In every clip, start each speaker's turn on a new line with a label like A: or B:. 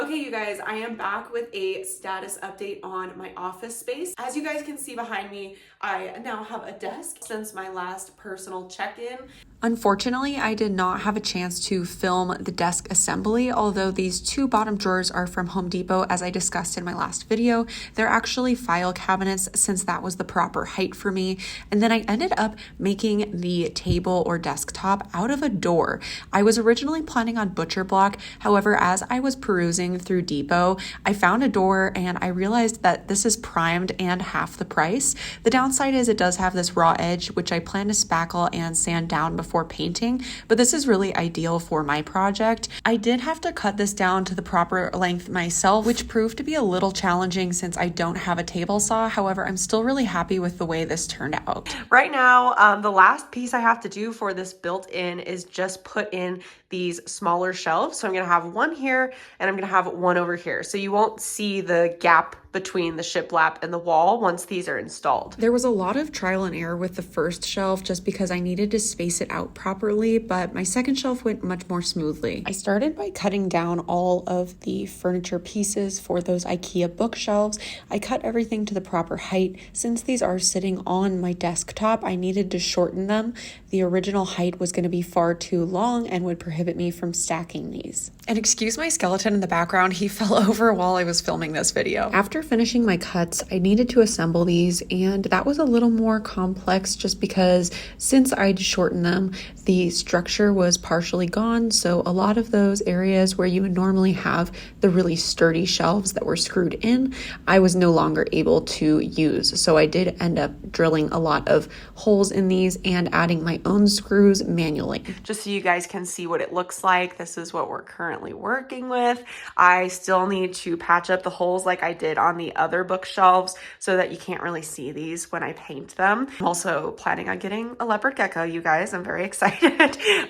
A: Okay, you guys, I am back with a status update on my office space. As you guys can see behind me, I now have a desk since my last personal check-in. Unfortunately, I did not have a chance to film the desk assembly, although these two bottom drawers are from Home Depot, as I discussed in my last video. They're actually file cabinets since that was the proper height for me. And then I ended up making the table or desktop out of a door. I was originally planning on butcher block. However, as I was perusing through Depot, I found a door and I realized that this is primed and half the price. The downside is it does have this raw edge, which I plan to spackle and sand down before painting, but this is really ideal for my project. I did have to cut this down to the proper length myself, which proved to be a little challenging since I don't have a table saw. However, I'm still really happy with the way this turned out. Right now, the last piece I have to do for this built-in is just put in these smaller shelves. So I'm gonna have one here and I'm gonna have one over here. So you won't see the gap between the shiplap and the wall once these are installed. There was a lot of trial and error with the first shelf just because I needed to space it out properly, but my second shelf went much more smoothly. I started by cutting down all of the furniture pieces for those IKEA bookshelves. I cut everything to the proper height. Since these are sitting on my desktop, I needed to shorten them. The original height was going to be far too long and would prohibit me from stacking these. And excuse my skeleton in the background, he fell over while I was filming this video. After finishing my cuts, I needed to assemble these, and that was a little more complex just because since I'd shortened them, the structure was partially gone. So a lot of those areas where you would normally have the really sturdy shelves that were screwed in, I was no longer able to use. So I did end up drilling a lot of holes in these and adding my own screws manually. Just so you guys can see what it looks like, this is what we're currently working with. I still need to patch up the holes like I did on the other bookshelves so that you can't really see these when I paint them. I'm also planning on getting a leopard gecko, you guys. I'm very excited.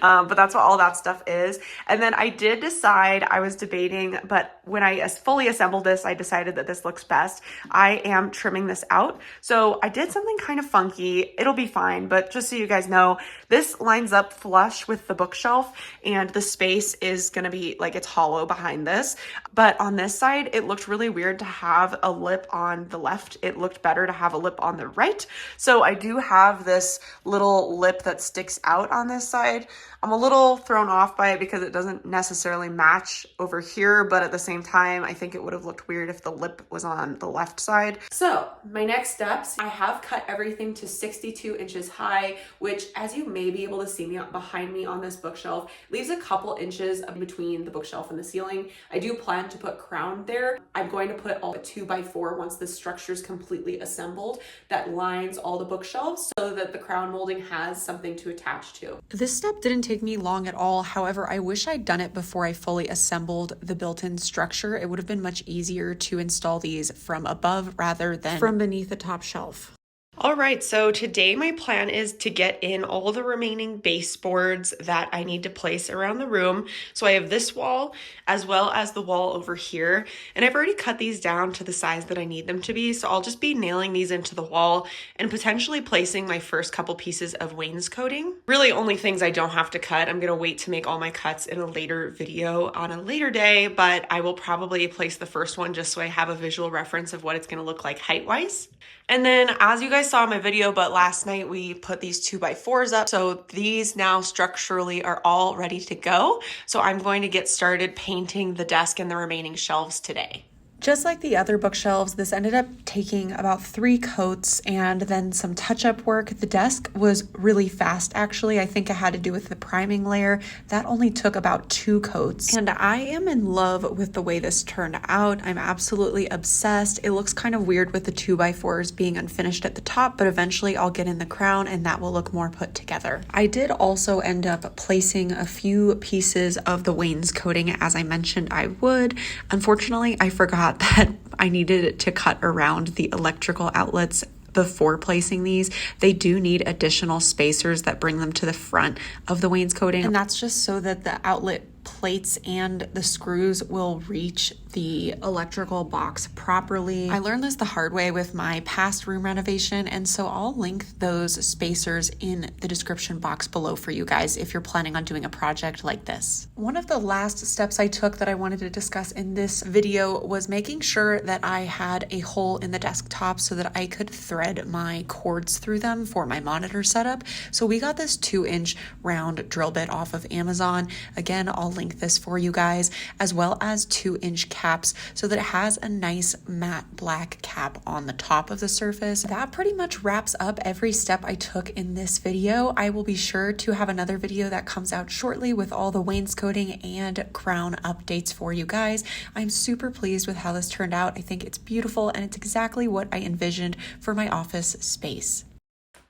A: But that's what all that stuff is. And then I did decide, I was debating, but when I fully assembled this, I decided that this looks best. I am trimming this out. So I did something kind of funky. It'll be fine, but just so you guys know, this lines up flush with the bookshelf and the space is gonna be like, it's hollow behind this. But on this side, it looked really weird to have a lip on the left. It looked better to have a lip on the right. So I do have this little lip that sticks out on this side. I'm a little thrown off by it because it doesn't necessarily match over here, but at the same time, I think it would have looked weird if the lip was on the left side. So my next steps, I have cut everything to 62 inches high, which as you may be able to see me behind me on this bookshelf, leaves a couple inches between the bookshelf and the ceiling. I do plan to put crown there. I'm going to put all a 2x4 once the structure is completely assembled that lines all the bookshelves so that the crown molding has something to attach to. This step didn't take me long at all. However, I wish I'd done it before I fully assembled the built-in structure. It would have been much easier to install these from above rather than from beneath the top shelf. All right, so today my plan is to get in all the remaining baseboards that I need to place around the room. So I have this wall as well as the wall over here, and I've already cut these down to the size that I need them to be. So I'll just be nailing these into the wall and potentially placing my first couple pieces of wainscoting. Really only things I don't have to cut. I'm gonna wait to make all my cuts in a later video on a later day, but I will probably place the first one just so I have a visual reference of what it's gonna look like height-wise. And then as you guys saw in my video, but last night we put these 2x4s up. So these now structurally are all ready to go. So I'm going to get started painting the desk and the remaining shelves today. Just like the other bookshelves, this ended up taking about 3 coats and then some touch-up work. The desk was really fast, actually. I think it had to do with the priming layer. That only took about 2 coats. And I am in love with the way this turned out. I'm absolutely obsessed. It looks kind of weird with the 2x4s being unfinished at the top, but eventually I'll get in the crown and that will look more put together. I did also end up placing a few pieces of the wainscoting as I mentioned I would. Unfortunately, I forgot that I needed to cut around the electrical outlets before placing these. They do need additional spacers that bring them to the front of the wainscoting, and that's just so that the outlet plates and the screws will reach the electrical box properly. I learned this the hard way with my past room renovation, and so I'll link those spacers in the description box below for you guys if you're planning on doing a project like this. One of the last steps I took that I wanted to discuss in this video was making sure that I had a hole in the desktop so that I could thread my cords through them for my monitor setup. So we got this 2-inch round drill bit off of Amazon. Again, I'll link this for you guys, as well as 2-inch caps so that it has a nice matte black cap on the top of the surface. That pretty much wraps up every step I took in this video. I will be sure to have another video that comes out shortly with all the wainscoting and crown updates for you guys. I'm super pleased with how this turned out. I think it's beautiful and it's exactly what I envisioned for my office space.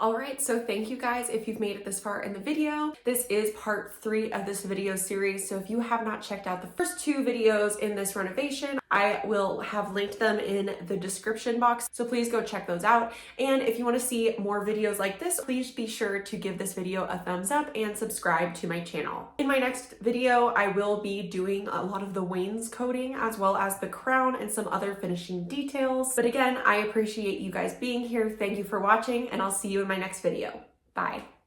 A: All right, so thank you guys if you've made it this far in the video. This is part 3 of this video series. So if you have not checked out the first 2 videos in this renovation, I will have linked them in the description box. So please go check those out. And if you want to see more videos like this, please be sure to give this video a thumbs up and subscribe to my channel. In my next video, I will be doing a lot of the wainscoting as well as the crown and some other finishing details. But again, I appreciate you guys being here. Thank you for watching, and I'll see you in my next video. Bye.